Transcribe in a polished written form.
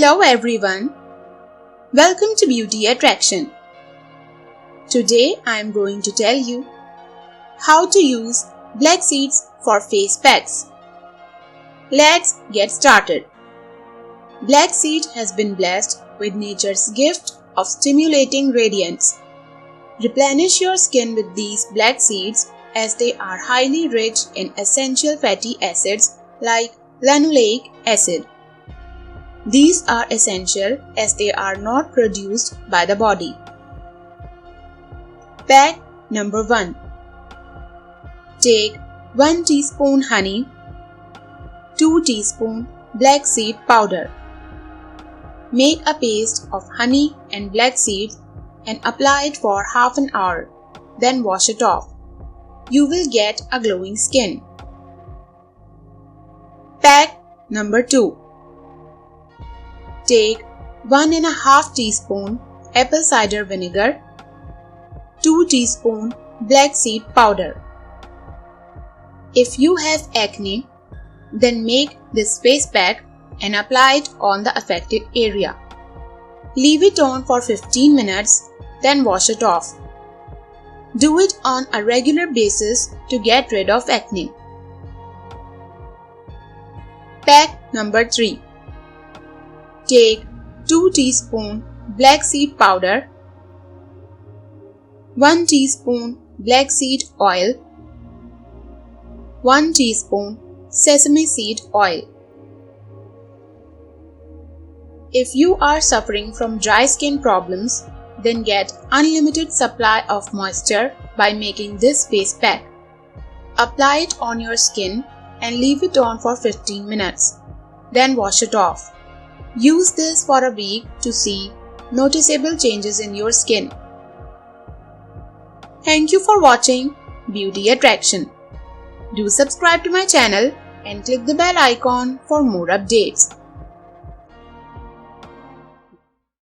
Hello everyone, welcome to Beauty Attraction. Today I am going to tell you how to use black seeds for face packs. Let's get started. Black seed has been blessed with nature's gift of stimulating radiance. Replenish your skin with these black seeds as they are highly rich in essential fatty acids like linoleic acid. These are essential as they are not produced by the body. Pack number 1. Take 1 teaspoon honey, 2 teaspoon black seed powder. Make a paste of honey and black seeds and apply it for half an hour, then wash it off. You will get a glowing skin. Pack number 2. Take 1½ teaspoon apple cider vinegar, 2 teaspoon black seed powder. If you have acne, then make this face pack and apply it on the affected area. Leave it on for 15 minutes, then wash it off. Do it on a regular basis to get rid of acne. Pack number 3. Take 2 teaspoon black seed powder, 1 teaspoon black seed oil, 1 teaspoon sesame seed oil. If you are suffering from dry skin problems, then get unlimited supply of moisture by making this face pack. Apply it on your skin and leave it on for 15 minutes. Then wash it off. Use this for a week to see noticeable changes in your skin. Thank you for watching Beauty Attraction. Do subscribe to my channel and click the bell icon for more updates.